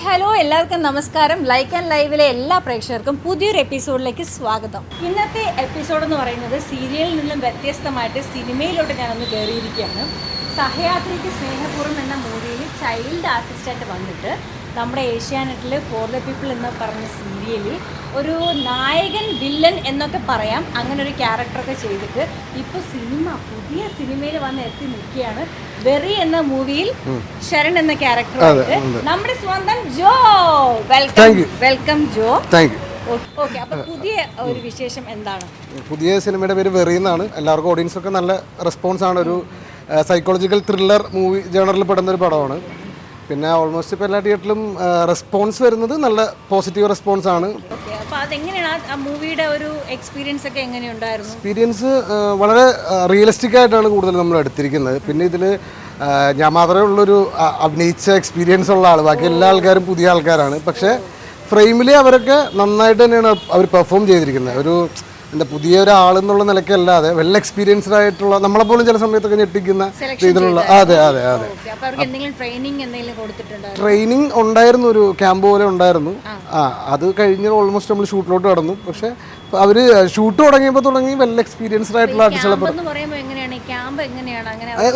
Hi hello എല്ലാവർക്കും നമസ്കാരം. Like and ലൈവിലെ എല്ലാ പ്രേക്ഷകർക്കും പുതിയൊരു എപ്പിസോഡിലേക്ക് സ്വാഗതം. ഇന്നത്തെ എപ്പിസോഡ് എന്ന് പറയുന്നത് സീരിയലിൽ നിന്നും വ്യത്യസ്തമായിട്ട് സിനിമയിലോട്ട് ഞാനൊന്ന് കയറിയിരിക്കുകയാണ്. സഹയാത്രിക്ക് സ്നേഹപൂർവ്വം എന്ന മൂവിയിൽ ചൈൽഡ് ആർട്ടിസ്റ്റായിട്ട് വന്നിട്ട് നമ്മുടെ ഏഷ്യാനെറ്റിൽ ഫോർ ദ പീപ്പിൾ എന്ന് പറഞ്ഞ സീരിയലിൽ ഒരു നായകൻ വില്ലൻ എന്നൊക്കെ പറയാം, അങ്ങനെ ഒരു ക്യാരക്ടറൊക്കെ ചെയ്തിട്ട് ഇപ്പോൾ പുതിയ സിനിമയിൽ വന്ന് എത്തി നിൽക്കുകയാണ്. വെറി എന്ന മൂവിയിൽ ശരൺ എന്ന ക്യാരക്ടറായിട്ട് നമ്മുടെ സ്വന്തം ജോ. വെൽക്കം ജോ. ഓക്കെ, അപ്പൊ പുതിയ ഒരു വിശേഷം എന്താണ്? പുതിയ സിനിമയുടെ പേര് വെറി എന്നാണ്. എല്ലാവർക്കും ഓഡിയൻസ് ഒക്കെ നല്ല റെസ്പോൺസ് ആണ്. ഒരു സൈക്കോളജിക്കൽ ത്രില്ലർ മൂവി ജേണറിൽ പെടുന്ന ഒരു പടമാണ്. പിന്നെ ഓൾമോസ്റ്റ് ഇപ്പോൾ എല്ലാ തിയേറ്ററിലും റെസ്പോൺസ് വരുന്നത് നല്ല പോസിറ്റീവ് റെസ്പോൺസ് ആണ്. എക്സ്പീരിയൻസ് വളരെ റിയലിസ്റ്റിക് ആയിട്ടാണ് കൂടുതൽ നമ്മൾ എടുത്തിരിക്കുന്നത്. പിന്നെ ഇതിൽ ഞാൻ മാത്രമേ ഉള്ളൊരു അഭിനയിച്ച എക്സ്പീരിയൻസ് ഉള്ള ആൾ, ബാക്കി എല്ലാ ആൾക്കാരും പുതിയ ആൾക്കാരാണ്. പക്ഷേ ഫ്രെയിമിൽ അവരൊക്കെ നന്നായിട്ട് തന്നെയാണ് അവർ പെർഫോം ചെയ്തിരിക്കുന്നത്. ഒരു എന്താ പുതിയ ഒരാളെന്നുള്ള നിലയ്ക്കല്ലാതെ വെൽ എക്സ്പീരിയൻസ്ഡ് ആയിട്ടുള്ള നമ്മളെപ്പോലും ചില സമയത്തൊക്കെ ഞെട്ടിക്കുന്ന രീതിയിലുള്ള. അതെ അതെ അതെ ട്രെയിനിങ് ഉണ്ടായിരുന്നു, ഒരു ക്യാമ്പ് പോലെ ഉണ്ടായിരുന്നു. അത് കഴിഞ്ഞ് ഓൾമോസ്റ്റ് നമ്മൾ ഷൂട്ടിലോട്ട് കടന്നു. പക്ഷെ അവര് ഷൂട്ട് തുടങ്ങി വെൽ എക്സ്പീരിയൻസ്ഡ് ആയിട്ടുള്ള ആർട്ടിസ്റ്റുകളെ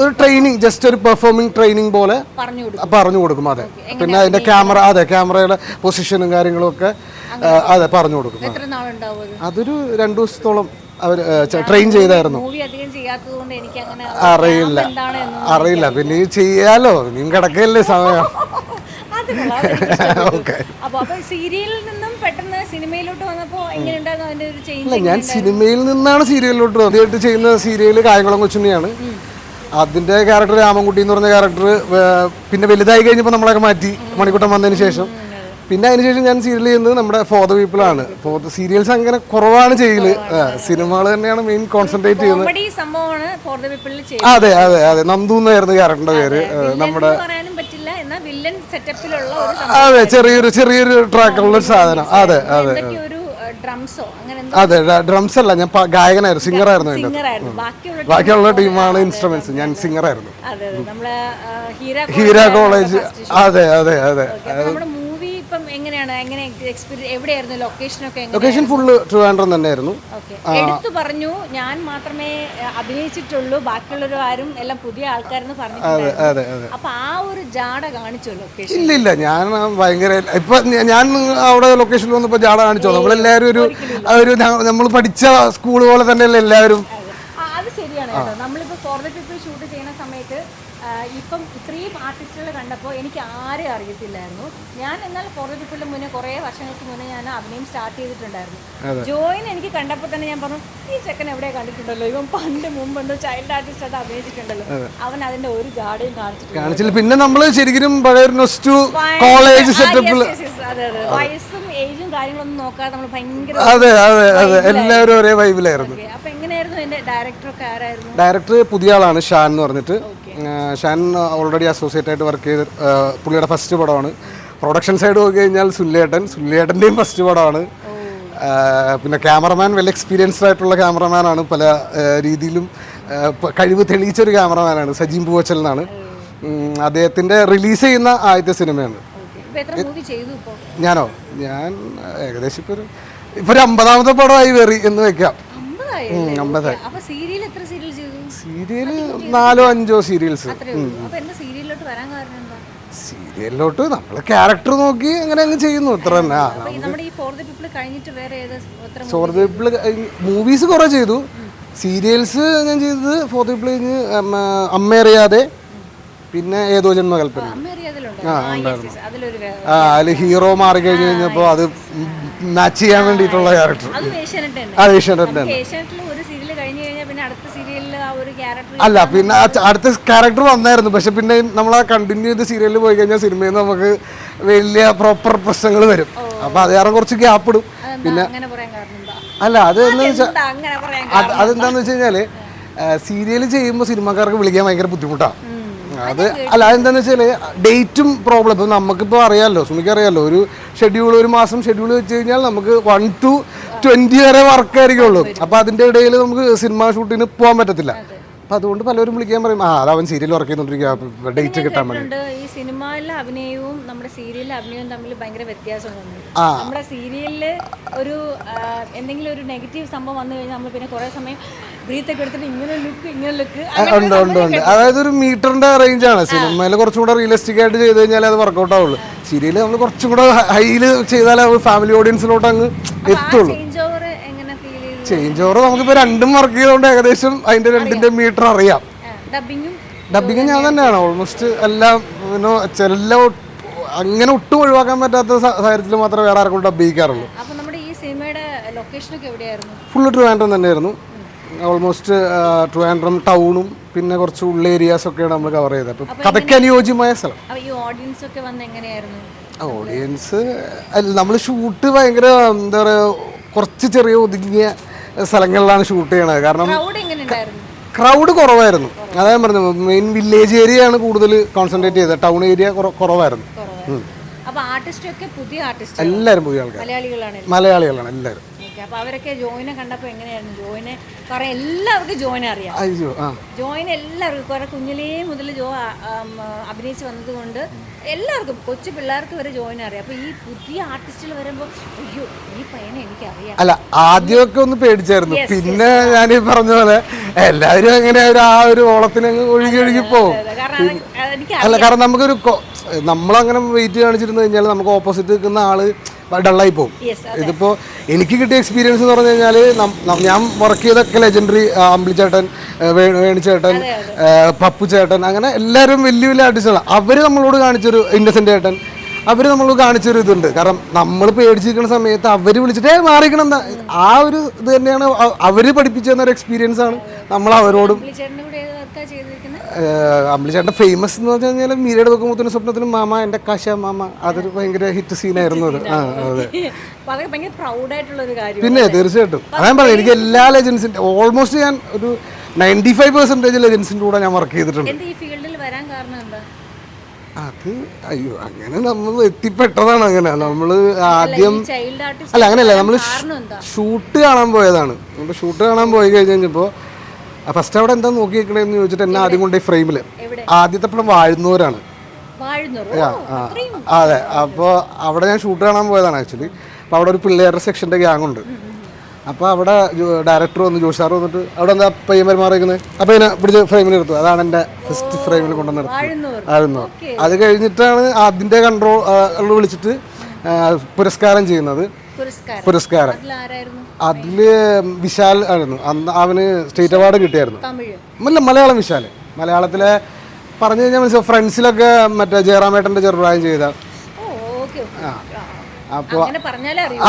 ഒരു ട്രെയിനിങ്, ജസ്റ്റ് ഒരു പെർഫോമിംഗ് ട്രെയിനിങ് പോലെ പറഞ്ഞു കൊടുക്കും. അതെ, പിന്നെ അതിന്റെ ക്യാമറയുടെ പൊസിഷനും കാര്യങ്ങളും ഒക്കെ അതെ പറഞ്ഞു കൊടുക്കും. അതൊരു 2 ദിവസത്തോളം അവർ ട്രെയിൻ ചെയ്തായിരുന്നു. അറിയില്ല പിന്നെ ഈ ചെയ്യാലോ, നീ കിടക്കല്ലേ സമയം. ഞാൻ സിനിമയിൽ നിന്നാണ് സീരിയലിലോട്ട് ആദ്യമായിട്ട് ചെയ്യുന്ന സീരിയൽ കായംകുളം കൊച്ചുണ്ണിയാണ്. അതിന്റെ ക്യാരക്ടർ രാമൻകുട്ടി എന്ന് പറഞ്ഞ ക്യാരക്ടർ പിന്നെ വലുതായി കഴിഞ്ഞപ്പോൾ നമ്മളൊക്കെ മാറ്റി മണിക്കൂട്ടം വന്നതിന് ശേഷം. പിന്നെ അതിനുശേഷം ഞാൻ സീരിയൽ ചെയ്യുന്നത് നമ്മുടെ ഫോർ ദ പീപ്പിൾ ആണ്. സീരിയൽസ് അങ്ങനെ കുറവാണ് ചെയ്യല്, സിനിമകൾ തന്നെയാണ് മെയിൻ കോൺസെൻട്രേറ്റ് ചെയ്യുന്നത്. അതെ അതെ അതെ നന്ദു എന്നായിരുന്നു ക്യാരക്ടറിന്റെ പേര്. നമ്മുടെ അതെ ചെറിയൊരു ട്രാക്കുള്ള ഒരു സാധനം. അതെ അതെ അതെ ഡ്രംസ് അല്ല, ഞാൻ ഗായകനായിരുന്നു, സിംഗറായിരുന്നു. അതിന്റെ ബാക്കിയുള്ള ടീമാണ് ഇൻസ്ട്രുമെന്റ്സ്, ഞാൻ സിംഗറായിരുന്നു. ഹീര കോളേജ്. അതെ അതെ അതെ ലൊക്കേഷൻ ഫുള്ള് ട്രിവാൻഡ്രം തന്നെയായിരുന്നു. എടുത്തു പറഞ്ഞു ഞാൻ മാത്രമേ അഭിനയിച്ചിട്ടുള്ളൂ, ബാക്കിയുള്ളവരും ആരും എല്ലാം പുതിയ ആൾക്കാരെന്ന് പറഞ്ഞു. അപ്പൊ ആ ഒരു ജാട കാണിച്ചോ ലൊക്കേഷൻ? ഇല്ല, ഞാൻ ഭയങ്കര ഇപ്പൊ ഞാൻ അവിടെ ലൊക്കേഷനിൽ വന്നപ്പോ ജാട കാണിച്ചോ? നമ്മളെല്ലാവരും ഒരു നമ്മൾ പഠിച്ച സ്കൂൾ പോലെ തന്നെയല്ലേ എല്ലാവരും. അത് ശരിയാണ് കേട്ടോ. നമ്മളിപ്പോ ഫോർ ദ പീപ്പിൾ ഷൂട്ട് ചെയ്യുന്ന സമയത്ത് ഇപ്പം ഇത്രയും ആർട്ടിസ്റ്റുകൾ കണ്ടപ്പോൾ എനിക്ക് ആരെയും അറിയത്തില്ലായിരുന്നു. ഞാൻ എന്നാൽ ഫോർ ദ പീപ്പിളിന് മുന്നേ കുറേ വർഷങ്ങൾക്ക് മുന്നേ ഞാൻ അഭിനയം സ്റ്റാർട്ട് ചെയ്തിട്ടുണ്ടായിരുന്നു. ജോയിൻ എനിക്ക് കണ്ടപ്പോൾ തന്നെ ഞാൻ പറഞ്ഞു, ഈ ചെക്കൻ എവിടെ കണ്ടിട്ടുണ്ടല്ലോ, ഇവൻ പണ്ട് മുമ്പ് എന്തോ ചൈൽഡ് ആർട്ടിസ്റ്റായിട്ട് അഭിനയിച്ചിട്ടുണ്ടല്ലോ. അവൻ അതിന്റെ ഒരു ജാടയും കാണിച്ചിട്ടില്ല. പിന്നെ നമ്മൾ ശരിക്കും പഴയ കോളേജ് സെറ്റപ്പിൽ വയസ്സും ഏജും കാര്യങ്ങളൊന്നും നോക്കാതെ നമ്മൾ ഭയങ്കര എല്ലാവരും ഒരേ വൈബിലായിരുന്നു. അപ്പൊ എങ്ങനെയായിരുന്നു എന്റെ ഡയറക്ടറൊക്കെ? ആരായിരുന്നു ഡയറക്ടർ? പുതിയ ആളാണ്, ഷാൻ എന്ന് പറഞ്ഞിട്ട്. ഷാൻ ഓൾറെഡി അസോസിയേറ്റ് ആയിട്ട് വർക്ക് ചെയ്ത് പുള്ളിയുടെ ഫസ്റ്റ് പടമാണ്. പ്രൊഡക്ഷൻ സൈഡ് നോക്കി കഴിഞ്ഞാൽ സുല്ലേട്ടൻ്റെയും ഫസ്റ്റ് പടമാണ്. പിന്നെ ക്യാമറമാൻ വെൽ എക്സ്പീരിയൻസ്ഡ് ആയിട്ടുള്ള ക്യാമറമാനാണ്, പല രീതിയിലും കഴിവ് തെളിയിച്ചൊരു ക്യാമറമാനാണ്. സജീം പൂവച്ചൽ എന്നാണ് അദ്ദേഹത്തിൻ്റെ റിലീസ് ചെയ്യുന്ന ആദ്യത്തെ സിനിമയാണ്. ഞാനോ? ഞാൻ ഏകദേശം ഇപ്പോൾ ഒരു 50ാമത്തെ പടമായി വെറി എന്ന് വെക്കാം. 50. Serial 4-5 serials. സീരിയലിലോട്ട് നമ്മൾ ക്യാരക്ടർ നോക്കി അങ്ങനെ അങ്ങ് ചെയ്യുന്നു, അത്ര തന്നെ. ഫോർ ദ പീപ്പിൾ മൂവീസ് കുറേ ചെയ്തു. സീരിയൽസ് ഞാൻ ചെയ്തത് ഫോർ ദ പീപ്പിൾ കഴിഞ്ഞ് അമ്മയറിയാതെ, പിന്നെ ഏതോ ജന്മകൽപ്പന. അതിൽ ഹീറോ മാറി കഴിഞ്ഞ് കഴിഞ്ഞപ്പോൾ അത് മാച്ച് ചെയ്യാൻ വേണ്ടിയിട്ടുള്ള ക്യാരക്ടർ. അല്ല, പിന്നെ അടുത്ത ക്യാരക്ടർ വന്നായിരുന്നു. പക്ഷെ പിന്നെ നമ്മൾ ആ കണ്ടിന്യൂ ചെയ്ത് സീരിയലിൽ പോയി കഴിഞ്ഞാൽ സിനിമയിൽ നിന്ന് നമുക്ക് വലിയ പ്രോപ്പർ പ്രശ്നങ്ങൾ വരും. അപ്പൊ അത് കാരണം കുറച്ച് ഗ്യാപ്പ് ഇടും. പിന്നെ അല്ല, അതെന്താന്ന് വെച്ച് കഴിഞ്ഞാല് സീരിയൽ ചെയ്യുമ്പോൾ സിനിമക്കാർക്ക് വിളിക്കാൻ ഭയങ്കര ബുദ്ധിമുട്ടാണ്. അതെന്താന്ന് വെച്ചാല് ഡേറ്റും പ്രോബ്ലം. ഇപ്പൊ നമുക്കിപ്പോ അറിയാമല്ലോ, സുമിക്ക് അറിയാമല്ലോ, ഒരു ഷെഡ്യൂൾ, ഒരു മാസം ഷെഡ്യൂൾ വെച്ച് കഴിഞ്ഞാൽ നമുക്ക് 1 to 20 വരെ വർക്കായിരിക്കുള്ളൂ. അപ്പൊ അതിന്റെ ഇടയിൽ നമുക്ക് സിനിമ ഷൂട്ടിന് പോകാൻ പറ്റത്തില്ല. അപ്പം അതുകൊണ്ട് പലരും വിളിക്കാൻ പറയും അത് അവൻ സീരിയൽ വർക്ക് ചെയ്തുകൊണ്ടിരിക്കുക ഡേറ്റ് കിട്ടാൻ വേണ്ടി. ഈ സിനിമയിലെ അഭിനയവും നമ്മുടെ സീരിയലിലെ അഭിനയവും തമ്മിൽ ഭയങ്കര വ്യത്യാസമുണ്ട്. നമ്മുടെ സീരിയലില് ഒരു എന്തെങ്കിലും ഒരു നെഗറ്റീവ് സംഭവം വന്നു കഴിഞ്ഞാൽ നമ്മൾ പിന്നെ കുറെ സമയം ബ്രീത്തൊക്കെ എടുത്തിട്ട് ഇങ്ങനെ ലുക്ക് ഉണ്ട്. അതായത് ഒരു മീറ്ററിന്റെ റേഞ്ച് ആണ്. സിനിമയിൽ കുറച്ചും കൂടെ റിയലിസ്റ്റിക് ആയിട്ട് ചെയ്ത് കഴിഞ്ഞാൽ അത് വർക്കൗട്ട് ആവുള്ളൂ. സീരിയൽ നമ്മൾ കുറച്ചും കൂടെ ഹൈയിൽ ചെയ്താൽ ഫാമിലി ഓഡിയൻസിലോട്ട് അങ്ങ് എത്തുള്ളൂ. ചേഞ്ച് ഓവർ നമുക്കിപ്പോൾ രണ്ടും വർക്ക് ചെയ്തുകൊണ്ട് ഏകദേശം അതിന്റെ രണ്ടിന്റെ മീറ്റർ അറിയാം. ഡബിങ് ഞാൻ തന്നെയാണ് ഓൾമോസ്റ്റ് എല്ലാം. പിന്നെ അങ്ങനെ ഒട്ടും ഒഴിവാക്കാൻ പറ്റാത്ത സാഹചര്യത്തിൽ മാത്രമേ വേറെ ആർക്കും ഡബ് ചെയ്യിക്കാറുള്ളൂ. ഫുള്ള് ട്രിവാൻഡ്രം തന്നെയായിരുന്നു. ഓൾമോസ്റ്റ് ട്രിവാൻഡ്രം ടൗണും പിന്നെ കുറച്ച് ഉള്ള ഏരിയാസ് ഒക്കെയാണ് നമ്മൾ കവർ ചെയ്തത്. അപ്പം കഥയ്ക്ക് അനുയോജ്യമായ സ്ഥലം. ഓഡിയൻസ് നമ്മൾ ഷൂട്ട് ഭയങ്കര എന്താ പറയുക, കുറച്ച് ചെറിയ ഒതുങ്ങിയ സ്ഥലങ്ങളിലാണ് ഷൂട്ട് ചെയ്യണത്. കാരണം ക്രൗഡ് കുറവായിരുന്നു. അതായത് പറഞ്ഞത് മെയിൻ വില്ലേജ് ഏരിയ ആണ് കൂടുതൽ കോൺസെൻട്രേറ്റ് ചെയ്തത്. ടൗൺ ഏരിയ കുറവായിരുന്നു. എല്ലാവരും പുതിയ ആൾക്കാർ, മലയാളികളാണ് എല്ലാവരും. അവരൊക്കെ ജോയിനെ കണ്ടപ്പോൾ എങ്ങനെയായിരുന്നു? ജോയിനെ പറയാൻ എല്ലാവർക്കും ജോയിനെ അറിയാം. ജോയിനെ എല്ലാവർക്കും കുറെ കുഞ്ഞിലേ മുതൽ അഭിനയിച്ച് വന്നത് കൊണ്ട് എല്ലാവർക്കും, കൊച്ചു പിള്ളേർക്ക് വരെ ജോയിനെ അറിയാം. അപ്പൊ ഈ പുതിയ ആർട്ടിസ്റ്റുകൾ വരുമ്പോൾ അയ്യോ ഈ പയ്യനെ എനിക്കറിയാം. അല്ല, ആദ്യമൊക്കെ ഒന്ന് പേടിച്ചായിരുന്നു. പിന്നെ ഞാൻ ഈ പറഞ്ഞ പോലെ എല്ലാവരും എങ്ങനെ ആ ഒരു ഓളത്തിന് ഒഴുകി പോകും. അല്ല, കാരണം നമുക്കൊരു നമ്മളങ്ങനെ വെയിറ്റ് കാണിച്ചിരുന്നു കഴിഞ്ഞാൽ നമുക്ക് ഓപ്പോസിറ്റ് നിൽക്കുന്ന ആള് ഡള്ളായി പോകും. ഇതിപ്പോൾ എനിക്ക് കിട്ടിയ എക്സ്പീരിയൻസ് എന്ന് പറഞ്ഞു കഴിഞ്ഞാൽ ഞാൻ വർക്ക് ചെയ്തൊക്കെ ലെജൻഡറി അമ്പിളിച്ചേട്ടൻ, വേണിച്ചേട്ടൻ, പപ്പു ചേട്ടൻ, അങ്ങനെ എല്ലാവരും വലിയ വലിയ ആർട്ടിസ്റ്റുകളാണ്. അവർ നമ്മളോട് കാണിച്ചൊരു ഇന്നസെൻ്റ് ചേട്ടൻ, അവർ നമ്മളോട് കാണിച്ചൊരു ഇതുണ്ട്. കാരണം നമ്മൾ പേടിച്ചിരിക്കുന്ന സമയത്ത് അവർ വിളിച്ചിട്ട് മാറിക്കണം എന്താ ആ ഒരു ഇത് തന്നെയാണ് അവർ പഠിപ്പിച്ചു തന്നൊരു എക്സ്പീരിയൻസ് ആണ് നമ്മൾ അവരോടും. അമ്പിളിച്ചേട്ടൻ ഫേമസ് എന്ന് പറഞ്ഞു കഴിഞ്ഞാൽ മീരയുടെ വെക്കുമ്പോഴത്തേനും സ്വപ്നത്തിനും മാമ എൻ്റെ കാശ മാമ, അതൊരു ഭയങ്കര ഹിറ്റ് സീനായിരുന്നു അത്. അതെ, പിന്നെ തീർച്ചയായിട്ടും അതാണ് പറഞ്ഞത്. എനിക്ക് എല്ലാ ലെജൻസിൻ്റെ ഓൾമോസ്റ്റ് ഞാൻ ഒരു 95% ലെജൻസിൻ്റെ കൂടെ ഞാൻ വർക്ക് ചെയ്തിട്ടുണ്ട്. അത് അയ്യോ അങ്ങനെ നമ്മൾ എത്തിപ്പെട്ടതാണ്. അങ്ങനെ നമ്മൾ ആദ്യം അല്ല അങ്ങനെയല്ല, നമ്മൾ ഷൂട്ട് കാണാൻ പോയതാണ്. നമ്മൾ ഷൂട്ട് കാണാൻ പോയി കഴിഞ്ഞപ്പോൾ ഫസ്റ്റ് അവിടെ എന്താ നോക്കി വെക്കണേന്ന് ചോദിച്ചിട്ട് എന്നെ ആദ്യം കൊണ്ട് ഫ്രെയിമിൽ ആദ്യത്തെ പടം വാഴുന്നവരാണ്. അതെ, അപ്പോൾ അവിടെ ഞാൻ ഷൂട്ട് കാണാൻ പോയതാണ് ആക്ച്വലി. അപ്പോൾ അവിടെ ഒരു പിള്ളേരുടെ സെക്ഷൻ്റെ ഗ്യാങ് ഉണ്ട്. അപ്പോൾ അവിടെ ഡയറക്ടർ വന്ന് ജോഷി സാർ വന്നിട്ട് അവിടെ എന്താ പയ്യൻ പെരുമാറിയിരിക്കുന്നത്, അപ്പോൾ ഇതിനെ പിടിച്ച് ഫ്രെയിമിൽ എടുത്തു. അതാണ് എൻ്റെ ഫസ്റ്റ് ഫ്രെയിമിൽ കൊണ്ടുവന്ന് നിർത്തുന്നത്. അത് കഴിഞ്ഞിട്ടാണ് അതിൻ്റെ കൺട്രോൾ വിളിച്ചിട്ട് പുരസ്കാരം ചെയ്യുന്നത്. പുരസ്കാരം അതില് വിശാൽ ആയിരുന്നു. അന്ന് അവന് സ്റ്റേറ്റ് അവാർഡ് കിട്ടിയായിരുന്നു. അല്ല, മലയാളം വിശാൽ. മലയാളത്തിലെ പറഞ്ഞു കഴിഞ്ഞാൽ മനസ്സിലാവും, ഫ്രണ്ട്സിലൊക്കെ മറ്റേ ജയറാമേട്ടൻ്റെ ചെറുപ്രായം ചെയ്ത. അപ്പോൾ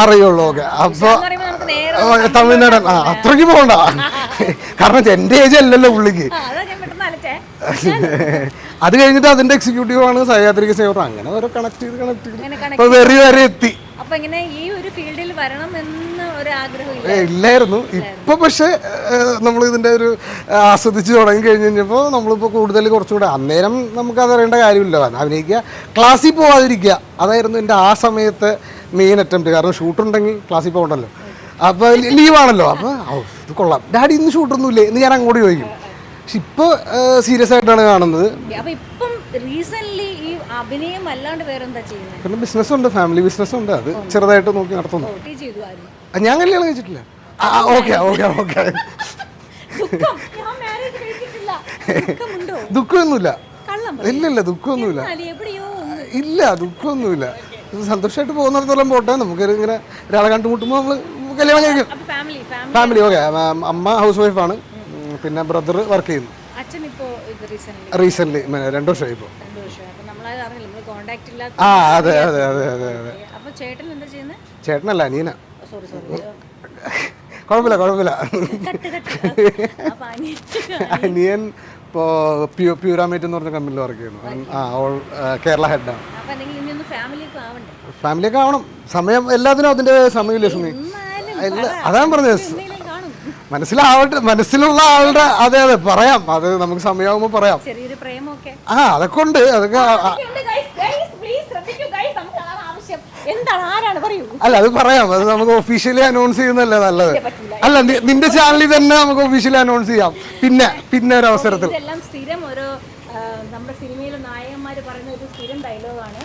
അറിയുള്ളൂ. ഓക്കെ, അപ്പോൾ തമിഴ്നാടൻ അത്രയ്ക്ക് പോകണ്ട. കാരണം എൻ്റെ ഏജ് അല്ലല്ലോ പുള്ളിക്ക്. അത് കഴിഞ്ഞിട്ട് അതിന്റെ എക്സിക്യൂട്ടീവ് ആണ് സഹയാത്രിക സേവർ. അങ്ങനെ ഓരോ കണക്ട് ചെയ്ത് വരെ എത്തി. ഇല്ലായിരുന്നു. ഇപ്പൊ പക്ഷെ നമ്മൾ ഇതിന്റെ ഒരു ആസ്വദിച്ച് തുടങ്ങി കഴിഞ്ഞപ്പോൾ നമ്മളിപ്പോൾ കൂടുതൽ കുറച്ചുകൂടെ, അന്നേരം നമുക്കത് അറിയേണ്ട കാര്യമില്ല. അഭിനയിക്കുക, ക്ലാസ്സിൽ പോകാതിരിക്കുക, അതായിരുന്നു എൻ്റെ ആ സമയത്ത് മെയിൻ അറ്റംപ്റ്റ്. കാരണം ഷൂട്ടുണ്ടെങ്കിൽ ക്ലാസ്സിൽ പോകണ്ടല്ലോ. അപ്പോൾ ലീവാണല്ലോ. അപ്പോൾ ഇത് കൊള്ളാം ഡാഡി, ഇന്ന് ഷൂട്ടൊന്നുമില്ലേ എന്ന് ഞാൻ അങ്ങോട്ട് ചോദിക്കും. പക്ഷെ ഇപ്പോൾ സീരിയസ് ആയിട്ടാണ് കാണുന്നത്. പിന്നെ ബിസിനസ് ഉണ്ട്, ഫാമിലി ബിസിനസ് ഉണ്ട്. അത് ചെറുതായിട്ട് നോക്കി നടത്തുന്നു. ഞാൻ കല്യാണം കഴിച്ചിട്ടില്ല. Okay okay okay. ദുഃഖമൊന്നുമില്ല. ഇല്ല ദുഃഖമൊന്നുമില്ല. ഇല്ല ദുഃഖമൊന്നുമില്ല. സന്തോഷമായിട്ട് പോകുന്നിടത്തോളം പോട്ടെ. നമുക്ക് ഇങ്ങനെ ഒരാളെ കണ്ടുമുട്ടുമ്പോൾ നമ്മൾ കല്യാണം കഴിക്കും. Family okay. അമ്മ ഹൗസ് വൈഫാണ്. പിന്നെ ബ്രദർ വർക്ക് ചെയ്യുന്നു. റീസെന്റ് 2 വർഷമായി ഇപ്പോൾ. അതെ അതെ അതെ അതെ അതെ. ചേട്ടനല്ല, അനിയന. കുഴപ്പമില്ല. അനിയൻ ഇപ്പോൾ പ്യൂരാമേറ്റ് എന്ന് പറഞ്ഞ കമ്പനിയിൽ വർക്ക് ചെയ്യുന്നു. കേരള ഹെഡാണ്. ഫാമിലിയൊക്കെ ആവണം. സമയം എല്ലാത്തിനും അതിൻ്റെ സമയമില്ല. സമയം അതാണ് പറഞ്ഞത്. മനസ്സിലുള്ള ആളുടെ അതെ അതെ പറയാം. അത് നമുക്ക് സമയമാകുമ്പോൾ പറയാം. അതൊക്കെ ഉണ്ട്. അതൊക്കെ അല്ല, അത് പറയാം. അത് നമുക്ക് ഒഫീഷ്യലി അനൗൺസ് ചെയ്യുന്നതല്ലേ നല്ലത്. അല്ല നിന്റെ ചാനലിൽ തന്നെ നമുക്ക് ഒഫീഷ്യലി അനൗൺസ് ചെയ്യാം പിന്നെ ഒരു അവസരത്തിൽ. ഇതെല്ലാം സ്ഥിരം ഒരു നമ്മുടെ സിനിമയിലെ നായകന്മാർ പറയുന്ന ഒരു സ്ഥിരം ഡയലോഗാണ്.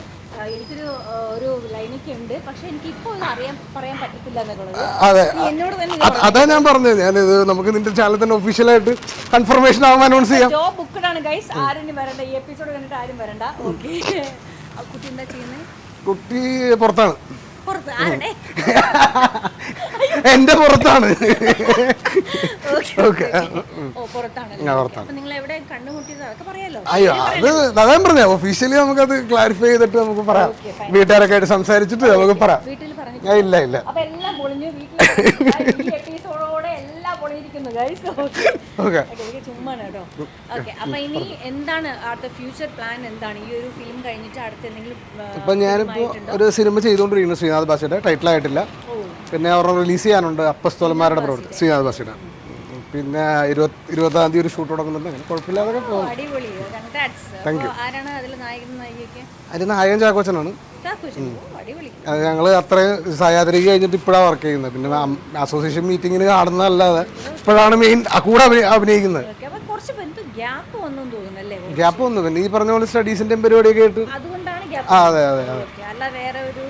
എനിക്കൊരു ഒരു ലൈനൊക്കെ ഉണ്ട്, പക്ഷെ എനിക്ക് ഇപ്പോൾ പറയാൻ പറ്റത്തില്ല എന്നുള്ളത്. അതെ, എന്നോട് തന്നെ അതാ ഞാൻ പറഞ്ഞത്. ഞാനിത് നമുക്ക് നിന്റെ ചാനലിൽ തന്നെ ഒഫീഷ്യലായിട്ട് കൺഫർമേഷൻ ആവുമ്പോൾ അനൗൺസ് ചെയ്യാം. ജോബ് ബുക്ക്ഡ് ആണ് ഗൈസ്, ആരും വരണ്ട, ഈ എപ്പിസോഡ് കണ്ടിട്ട് ആരും വരണ്ട. ഓക്കെ, കുട്ടി എന്താ ചെയ്യുന്നത്? കുട്ടി പുറത്താണ്. പുറത്ത് ആരുടെ? എന്റെ പുറത്താണ്. നിങ്ങൾ എവിടെ കണ്ടുമുട്ടിയത് അതൊക്കെ പറയാലോ. അയ്യോ, അതാ പറഞ്ഞ ഒഫീഷ്യലി നമുക്കത് ക്ലാരിഫൈ ചെയ്തിട്ട് നമുക്ക് പറയാം. വീട്ടുകാരൊക്കെ ആയിട്ട് സംസാരിച്ചിട്ട് നമുക്ക് പറയാം. വീട്ടിൽ പറഞ്ഞു ഇല്ല. അപ്പൊ എല്ലാം പൊളിഞ്ഞു. വീട്ടിൽ എപ്പിസോഡോടെ എല്ലാം പൊളിഞ്ഞിരിക്കുന്നു ഗൈസ്. ചുമ്മാണ് കേട്ടോ. ഓക്കെ, അപ്പൊ ഇനി എന്താണ് അടുത്ത ഫ്യൂച്ചർ പ്ലാൻ? എന്താണ് ഈ ഒരു ഫിലിം കഴിഞ്ഞിട്ട് അടുത്ത എന്തെങ്കിലും? ഇപ്പൊ ഞാനിപ്പോ ഒരു സിനിമ ചെയ്തുകൊണ്ടിരിക്കുന്നു, ശ്രീനാഥ് ഭാസിയുടെ. ടൈറ്റിൽ ആയിട്ടില്ല. പിന്നെ അവരുടെ റിലീസ് ചെയ്യാനുണ്ട്, അപ്പസ്തോലന്മാരുടെ പ്രവൃത്തി, ശ്രീനാഥ് ഭാസിയുടെ. പിന്നെ 20-ാം തീയതി ഒരു ഷൂട്ട് തുടങ്ങുന്നുണ്ട്. അങ്ങനെ കുഴപ്പമില്ലാതൊക്കെ പോകും. അതിൽ നായകൻ ചാക്കോച്ചനാണ്. അത് ഞങ്ങൾ അത്രയും സഹയാത്രിക കഴിഞ്ഞിട്ട് ഇപ്പോഴാണ് വർക്ക് ചെയ്യുന്നത്. പിന്നെ അസോസിയേഷൻ മീറ്റിങ്ങിന് കാണുന്നതല്ലാതെ ഇപ്പോഴാണ് മെയിൻ കൂടെ അഭിനയിക്കുന്നത്. ഗ്യാപ്പ് വന്നു. പിന്നെ ഈ പറഞ്ഞ പോലെ സ്റ്റഡീസിന്റെ പരിപാടിയൊക്കെ ആയിട്ട്. അതെ.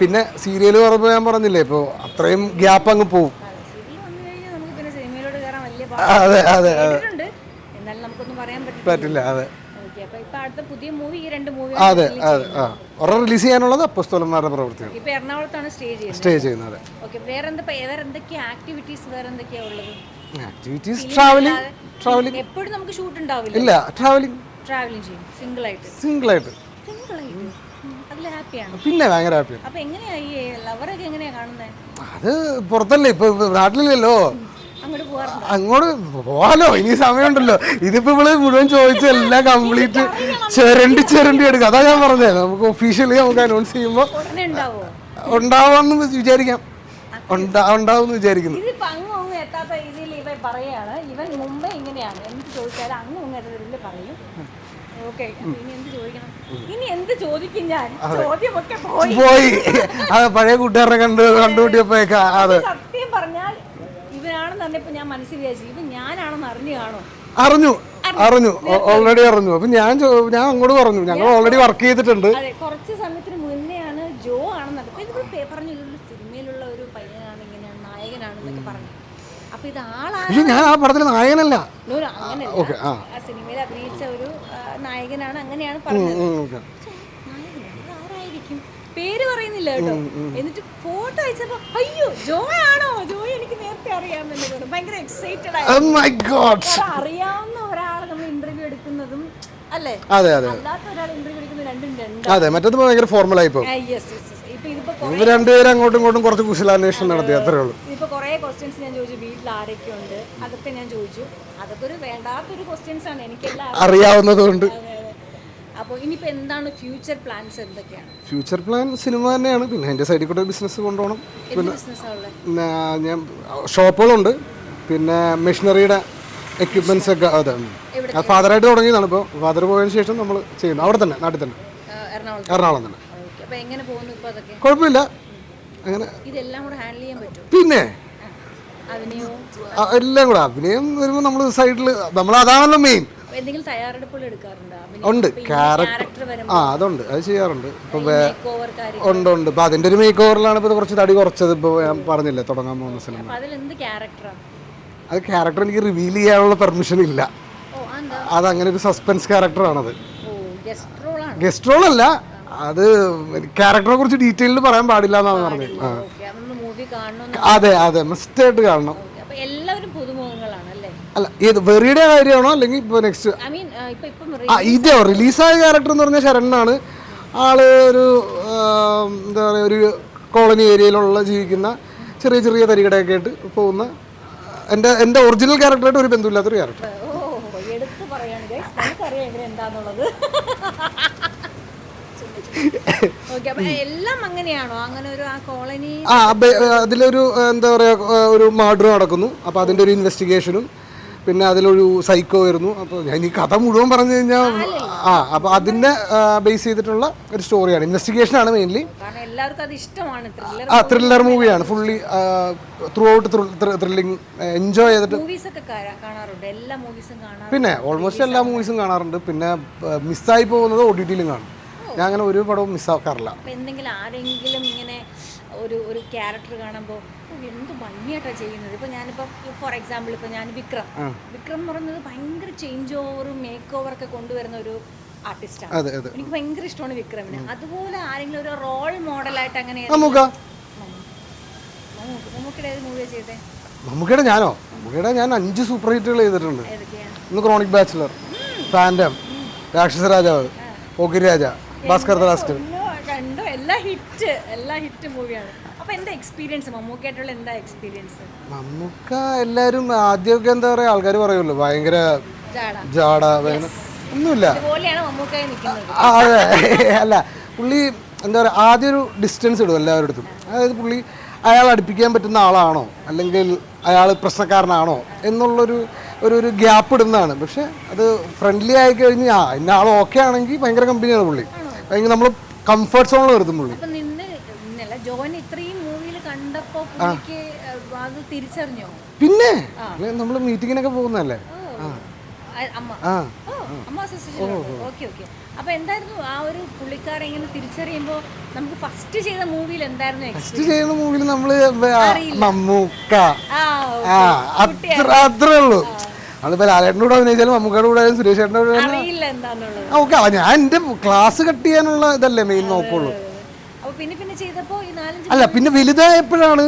പിന്നെ സീരിയൽ പറയുമ്പോൾ ഞാൻ പറഞ്ഞില്ലേ, ഇപ്പോൾ അത്രയും ഗ്യാപ്പ് അങ്ങ് പോവും. അതെ പറ്റില്ല. അതെ റിലീസ് ചെയ്യാനുള്ളത് അപ്പസ്തോലന്മാരുടെ പ്രവൃത്തിയാണ് സ്റ്റേ ചെയ്യുന്നത്. Activities travelling. എപ്പോഴും നമുക്ക് ഷൂട്ട് ഉണ്ടാവില്ല. ഇല്ല, ട്രാവലിംഗ് ചെയ്യും സിംഗിൾ ആയിട്ട്. പിന്നെ ഭയങ്കര ഹാപ്പിയാണ്. അത് പുറത്തല്ലേ, ഇപ്പൊ നാട്ടിലില്ലല്ലോ. അങ്ങോട്ട് പോവാലോ, ഇനി സമയമുണ്ടല്ലോ. ഇതിപ്പോ ഇവള് മുഴുവൻ ചോദിച്ച എല്ലാം കംപ്ലീറ്റ് ചിരണ്ടി എടുക്കുക. അതാ ഞാൻ പറഞ്ഞത്, നമുക്ക് ഒഫീഷ്യലി നമുക്ക് അനൗൺസ് ചെയ്യുമ്പോ ഉണ്ടാവാന്ന് വിചാരിക്കാം. ഉണ്ടാവും വിചാരിക്കുന്നു. പോയി അതെ, പഴയ കൂട്ടുകാരെ കണ്ടുപിടിയപ്പോഴേക്കാ. അതെ, സത്യം പറഞ്ഞാൽ ഇവനാണെന്ന് പറഞ്ഞപ്പോ ഞാൻ മനസ്സിൽ വിചാരിച്ചു ഇവൻ ഞാനാണെന്ന് അറിഞ്ഞു ഓൾറെഡി അറിഞ്ഞു. അപ്പൊ ഞാൻ അങ്ങോട്ട് പറഞ്ഞു, ഞങ്ങൾ ഓൾറെഡി വർക്ക് ചെയ്തിട്ടുണ്ട്. അതെ, കുറച്ച് സമയത്തിന് മുന്നെയാണ് ജോ ആണെന്ന് പറഞ്ഞു, സിനിമയിലുള്ള ഒരു പയ്യനാണ്, ഇങ്ങനെയാണ്, നായകനാണെന്നൊക്കെ പറഞ്ഞു. അപ്പൊ ഇത് ആളാണ്. ഞാൻ ആ പടത്തിലെ നായകനല്ല, സിനിമയിൽ അഭിനയിച്ച ഒരു നായകനാണ്, അങ്ങനെയാണ് പറഞ്ഞത്. പേര് പറയുന്നില്ല കേട്ടോ. എന്നിട്ട് ഫോട്ടോ അയച്ചപ്പോ അയ്യോ ജോ ആണോ, ജോ എനിക്ക് നേരത്തെ അറിയാമെന്ന് ഭയങ്കര എക്സൈറ്റഡ് ആയിരുന്നു. അറിയാവുന്ന ഒരാളെ നമ്മൾ ഇന്റർവ്യൂ എടുക്കുന്നതും അല്ലേ, അല്ലാത്ത ഒരാൾ ഇന്റർവ്യൂ എടുക്കുന്നത് രണ്ടും. അതെ, മറ്റേത് ഭയങ്കര ഫോർമൽ ആയി പോകും. ഇവർ രണ്ടുപേരും അങ്ങോട്ടും ഇങ്ങോട്ടും കുറച്ച് കുശലാന്വേഷണം നടത്തി, അത്രേ ഉള്ളൂ. ഇപ്പൊ കുറെ ക്വസ്റ്റ്യൻസ് ഞാൻ ചോദിച്ചു, വീട്ടിൽ ആരൊക്കെ ഉണ്ട്, അതൊക്കെ ഞാൻ ചോദിച്ചു. അതൊക്കെ ഒരു വേണ്ടാത്തൊരു ക്വസ്റ്റ്യൻസ് ആണ്, എനിക്കെല്ലാം അറിയാവുന്നതുകൊണ്ട്. അപ്പോൾ ഇനിയിപ്പോൾ എന്താണ് ഫ്യൂച്ചർ പ്ലാൻസ്? എന്തൊക്കെയാണ് ഫ്യൂച്ചർ പ്ലാൻ? സിനിമ തന്നെയാണ്. പിന്നെ എൻ്റെ സൈഡിൽ കൂടെ ബിസിനസ് കൊണ്ടുപോകണം. പിന്നെ ഞാൻ ഷോപ്പുകളുണ്ട്, പിന്നെ മെഷീനറിയുടെ എക്യുപ്മെന്റ്സ് ഒക്കെ. അതെ, ഫാദറായിട്ട് തുടങ്ങിയതാണ്. ഇപ്പോൾ ഫാദർ പോയതിനു ശേഷം നമ്മൾ ചെയ്യുന്നു അവിടെ തന്നെ, നാട്ടിൽ തന്നെ, എറണാകുളം തന്നെ. കുഴപ്പമില്ല. അങ്ങനെ പിന്നെ എല്ലാം കൂടെ അഭിനയം വരുമ്പോൾ നമ്മൾ സൈഡിൽ നമ്മൾ അതാണല്ലോ മെയിൻ. ഉണ്ട് ക്യാരക്ടർ. അതുണ്ട്, അത് ചെയ്യാറുണ്ട്. ഇപ്പൊ ഉണ്ട്. ഇപ്പൊ അതിന്റെ ഒരു മേക്ക് ഓവറിലാണ് ഇപ്പൊ കുറച്ച് തടി കുറച്ചത്. ഇപ്പൊ ഞാൻ പറഞ്ഞില്ലേ തുടങ്ങാൻ പോകുന്ന സിനിമ. അത് ക്യാരക്ടർ എനിക്ക് റിവീൽ ചെയ്യാനുള്ള പെർമിഷൻ ഇല്ല. അതങ്ങനെ ഒരു സസ്പെൻസ് ക്യാരക്ടറാണത്. ഗസ്റ്റ് റോൾ അല്ല, അത് ക്യാരക്ടറെ കുറിച്ച് ഡീറ്റെയിൽഡ് പറയാൻ പാടില്ല എന്നാണ് പറഞ്ഞത്. അതെ മസ്റ്റായിട്ട് കാണണം. അല്ല, ഏത് വെറിയുടെ കാര്യമാണോ അല്ലെങ്കിൽ ഇപ്പൊ നെക്സ്റ്റ്? ഇതോ റിലീസായ ക്യാരക്ടർ എന്ന് പറഞ്ഞാൽ ശരണ്ണാണ്. ആള് ഒരു എന്താ പറയുക, ഒരു കോളനി ഏരിയയിലുള്ള ജീവിക്കുന്ന ചെറിയ തരികടയൊക്കെ ആയിട്ട് പോകുന്ന എൻ്റെ ഒറിജിനൽ ക്യാരക്ടറായിട്ട് ഒരു ബന്ധമില്ലാത്തൊരു ക്യാരക്ടർ. അതിലൊരു എന്താ പറയുക, ഒരു മർഡർ നടക്കുന്നു. അപ്പോൾ അതിൻ്റെ ഒരു ഇൻവെസ്റ്റിഗേഷനും പിന്നെ അതിലൊരു സൈക്കോ വരുന്നു. അപ്പോൾ ഞാൻ ഈ കഥ മുഴുവൻ പറഞ്ഞു കഴിഞ്ഞാൽ അപ്പോൾ അതിനെ ബേസ് ചെയ്തിട്ടുള്ള ഒരു സ്റ്റോറിയാണ്. ഇൻവെസ്റ്റിഗേഷനാണ് മെയിൻലി. ത്രില്ലർ മൂവിയാണ്. Fully through out thrilling, enjoy ചെയ്തിട്ട്. പിന്നെ ഓൾമോസ്റ്റ് എല്ലാ മൂവീസും കാണാറുണ്ട്. പിന്നെ മിസ്സായി പോകുന്നത് OTT-ലും കാണും. ഞാൻ അങ്ങനെ ഒരു പടവും മിസ്സാക്കാറില്ല. എന്തെങ്കിലും ആരെങ്കിലും ഇങ്ങനെ ഒരു ക്യാരക്ടർ കാണുമ്പോൾ എന്ത് ഭംഗിയായിട്ടാണ് ചെയ്യുന്നത്. ഇപ്പോൾ ഞാനിപ്പോൾ ഫോർ എക്സാമ്പിൾ ഇപ്പോൾ ഞാൻ വിക്രം എന്ന് പറയുന്നത് ഭയങ്കര ചേഞ്ച് ഓവറും മേക്ക് ഓവറൊക്കെ കൊണ്ടുവരുന്ന ഒരു ആർട്ടിസ്റ്റാണ്. എനിക്ക് ഭയങ്കര ഇഷ്ടമാണ് വിക്രമിന്. അതുപോലെ ആരെങ്കിലും ഒരു റോൾ മോഡലായിട്ട് അങ്ങനെ മമ്മൂക്കയുടെ മൂവി ചെയ്തേ? മമ്മൂക്കയുടെ ഞാൻ 5 സൂപ്പർ ഹിറ്റുകൾ ചെയ്തിട്ടുണ്ട്. ഒന്ന് ക്രോണിക് ബാച്ചിലർ, ഫാൻറ്റം, രാക്ഷസ രാജാവ്, പോക്കിരിരാജ, ഭാസ്കർ ദ ലാസ്റ്റ്. കണ്ടോ, എല്ലാ ഹിറ്റ് മൂവിയാണ്. അപ്പോൾ എന്താ എക്സ്പീരിയൻസ് മമ്മൂക്കയായിട്ടുള്ള? എന്താ എക്സ്പീരിയൻസ്? മമ്മൂക്ക എല്ലാവരും ആദ്യമൊക്കെ എന്താ പറയുക, ആൾക്കാർ പറയുമല്ലോ ഭയങ്കര ജാട ഒന്നുമില്ല. അതെ, അല്ല പുള്ളി എന്താ പറയുക, ആദ്യം ഒരു ഡിസ്റ്റൻസ് ഇടും എല്ലാവരുടെ അടുത്തും. അതായത് പുള്ളി അയാൾ അടുപ്പിക്കാൻ പറ്റുന്ന ആളാണോ അല്ലെങ്കിൽ അയാൾ പ്രശ്നക്കാരനാണോ എന്നുള്ളൊരു ഗ്യാപ്പ് ഇടുന്നതാണ്. പക്ഷെ അത് ഫ്രണ്ട്ലി ആയി കഴിഞ്ഞ് ഇന്ന ആൾ ഓക്കെ ആണെങ്കിൽ ഭയങ്കര കമ്പനിയാണ് പുള്ളി. ഭയങ്കര നമ്മൾ കംഫർട്ട് സോണിൽ വരുത്തും പുള്ളി. പിന്നെ നമ്മൾ മീറ്റിങ്ങിനൊക്കെ പോകുന്നല്ലേ. അപ്പൊ എന്തായിരുന്നു ആ ഒരു പുള്ളിക്കാരെ ഇങ്ങനെ തിരിച്ചറിയുമ്പോ നമുക്ക് ഫസ്റ്റ് ചെയ്യുന്ന മൂവിയിൽ നമ്മള് മമ്മൂക്ക അത്രേ ഉള്ളൂ. നമ്മളിപ്പോ ലാലേട്ടൻ്റെ കൂടെ അഭിനയിച്ചാലും മമ്മൂക്കയുടെ കൂടെ ആയാലും സുരേഷ് ചേട്ടൻ്റെ കൂടെ ഓക്കെ. ഞാൻ എന്റെ ക്ലാസ് കട്ട് ചെയ്യാനുള്ള ഇതല്ലേ മെയിൻ നോക്കുള്ളൂ. അല്ല പിന്നെ വലുതായപ്പോഴാണ്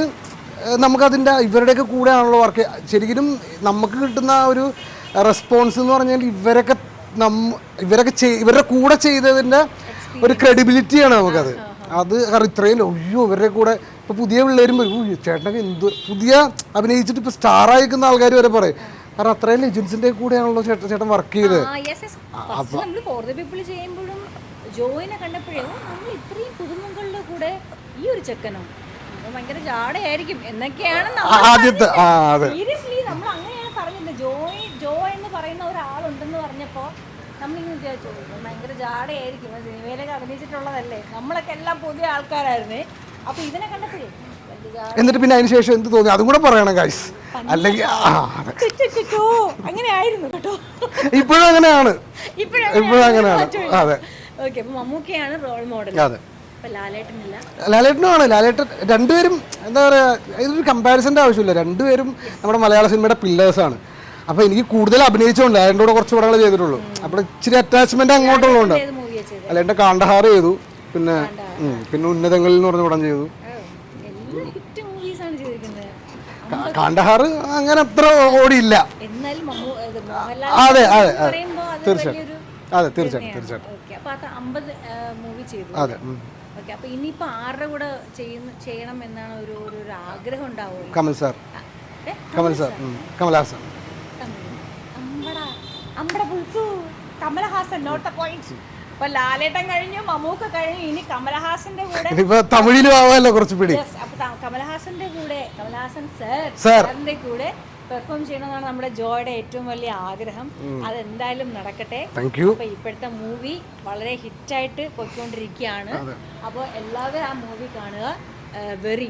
നമുക്കതിൻ്റെ ഇവരുടെയൊക്കെ കൂടെ ആണല്ലോ വർക്ക്. ശരിക്കും നമുക്ക് കിട്ടുന്ന ഒരു റെസ്പോൺസ് എന്ന് പറഞ്ഞാൽ ഇവരുടെ കൂടെ ചെയ്തതിൻ്റെ ഒരു ക്രെഡിബിലിറ്റിയാണ് നമുക്കത്. കാരണം ഇത്രയും ഇവരുടെ കൂടെ ഇപ്പോൾ പുതിയ പിള്ളേരും ചേട്ടനൊക്കെ എന്ത് പുതിയ അഭിനയിച്ചിട്ട് ഇപ്പോൾ സ്റ്റാറായിരിക്കുന്ന ആൾക്കാർ വരെ പറയും. കാരണം അത്രയും ലെജൻസിൻ്റെ കൂടെയാണല്ലോ ചേട്ടൻ വർക്ക് ചെയ്തത്. ജോയിനെ കണ്ടപ്പോഴേ നമ്മൾ ഇത്രയും പുതുമുകളുടെ കൂടെ ഈ ഒരു ചെക്കനോ ഭയങ്കര ജാടയായിരിക്കും എന്നൊക്കെയാണ് സീരിയസ്ലി നമ്മൾ അങ്ങനെയാണ് പറഞ്ഞത്. ജോ എന്ന് പറയുന്ന ഒരാളുണ്ടെന്ന് പറഞ്ഞപ്പോൾ നമ്മളിങ്ങനെ വിചാരിച്ചു ഭയങ്കര ജാടയായിരിക്കും, സിനിമയിലൊക്കെ അഭിനയിച്ചിട്ടുള്ളതല്ലേ, നമ്മളൊക്കെ എല്ലാം പുതിയ ആൾക്കാരായിരുന്നേ. അപ്പൊ ഇതിനെ കണ്ടപ്പോഴേ എന്നിട്ട് പിന്നെ അതിന് ശേഷം എന്ത് തോന്നി അതും കൂടെ പറയണം ഗൈസ്. അല്ലെങ്കിൽ അങ്ങനെ ആയിരുന്നു കേട്ടോ. ഇപ്പോഴും അങ്ങനെയാണ്. അതെ, മമ്മൂക്കയാണ് റോൾ മോഡൽ. ലാലേട്ടനുമാണ്. ലാലേട്ടൻ രണ്ടുപേരും എന്താ പറയാ, ഇതൊരു കമ്പാരിസന്റെ ആവശ്യമില്ല. രണ്ടുപേരും നമ്മുടെ മലയാള സിനിമയുടെ പില്ലേഴ്സാണ്. അപ്പൊ എനിക്ക് കൂടുതൽ അഭിനയിച്ചോണ്ട് ലാലേട്ടൻ്റെ കൂടെ കുറച്ച് പടങ്ങൾ ചെയ്തിട്ടുള്ളൂ. അപ്പോൾ ഇച്ചിരി അറ്റാച്ച്മെന്റ് അങ്ങോട്ടുള്ളതുകൊണ്ട് ലാലേട്ടൻ കാണ്ടഹാർ ചെയ്തു, പിന്നെ ഉന്നതങ്ങളിൽ എന്ന് പറഞ്ഞ പടം ചെയ്തു. കാണ്ടഹാർ അങ്ങനെ അത്ര ഓടിയില്ല. അതെ അതെ അതെ തീർച്ചയായിട്ടും. അതെ തീർച്ചയായിട്ടും. അതെ. അപ്പൊ ഇനിയിപ്പോ ആരുടെ കൂടെ ചെയ്യണം എന്നാണ് ഒരു ആഗ്രഹം ഉണ്ടാവും? Kamal Haasan. Kamal Haasan not a point. അപ്പൊ ലാലേട്ടൻ കഴിഞ്ഞു, മമ്മൂക്ക കഴിഞ്ഞു, ഇനി കമൽഹാസന്റെ കൂടെ തമിഴിലും ആവാമല്ലോ കുറച്ച് പിടി. കമൽഹാസന്റെ കൂടെ കമൽഹാസൻ സാറിന്റെ കൂടെ പെർഫോം ചെയ്യണമെന്നാണ് നമ്മുടെ ജോയുടെ ഏറ്റവും വലിയ ആഗ്രഹം. അതെന്തായാലും നടക്കട്ടെ. അപ്പൊ ഇപ്പോഴത്തെ മൂവി വളരെ ഹിറ്റായിട്ട് പോയിക്കൊണ്ടിരിക്കുകയാണ്. അപ്പോൾ എല്ലാവരും ആ മൂവി കാണുക. വെറി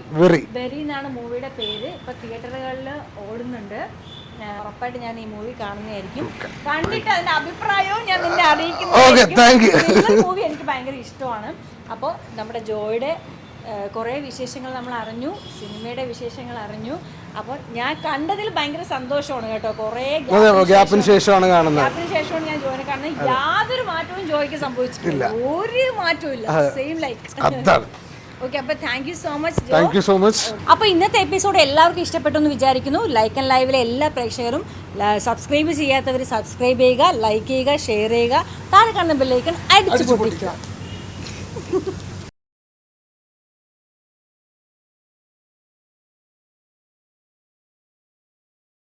എന്നാണ് മൂവിയുടെ പേര്. ഇപ്പൊ തിയേറ്ററുകളിൽ ഓടുന്നുണ്ട്. ഉറപ്പായിട്ട് ഞാൻ ഈ മൂവി കാണുന്നതായിരിക്കും. കണ്ടിട്ട് അതിന്റെ അഭിപ്രായവും ഞാൻ നിന്നെ അറിയിക്കുന്നതായിരിക്കും. മൂവി എനിക്ക് ഭയങ്കര ഇഷ്ടമാണ്. അപ്പോൾ നമ്മുടെ ജോയുടെ കുറേ വിശേഷങ്ങൾ നമ്മൾ അറിഞ്ഞു, സിനിമയുടെ വിശേഷങ്ങൾ അറിഞ്ഞു. അപ്പോൾ ഞാൻ കണ്ടതിൽ ഭയങ്കര സന്തോഷമാണ് കേട്ടോ. കുറേ ഗ്യാപ്പിന് ശേഷമാണ് ഞാൻ ജോയിനെ കാണുന്നത്. യാതൊരു മാറ്റവും ജോയ്ക്ക് സംഭവിച്ചിട്ടില്ല, ഒരു മാറ്റവും ഇല്ല. Same like. ഓക്കെ, അപ്പോൾ താങ്ക് യു സോ മച്ച്. അപ്പോൾ ഇന്നത്തെ എപ്പിസോഡ് എല്ലാവർക്കും ഇഷ്ടപ്പെട്ടു എന്ന് വിചാരിക്കുന്നു. ലൈക്ക് ആൻഡ് ലൈവിലെ എല്ലാ പ്രേക്ഷകരും സബ്സ്ക്രൈബ് ചെയ്യാത്തവർ സബ്സ്ക്രൈബ് ചെയ്യുക, ലൈക്ക് ചെയ്യുക, ഷെയർ ചെയ്യുക, താഴെ കാണുന്ന ബെല്ലൈക്കൺ അടിച്ചു പൊട്ടിക്കുക.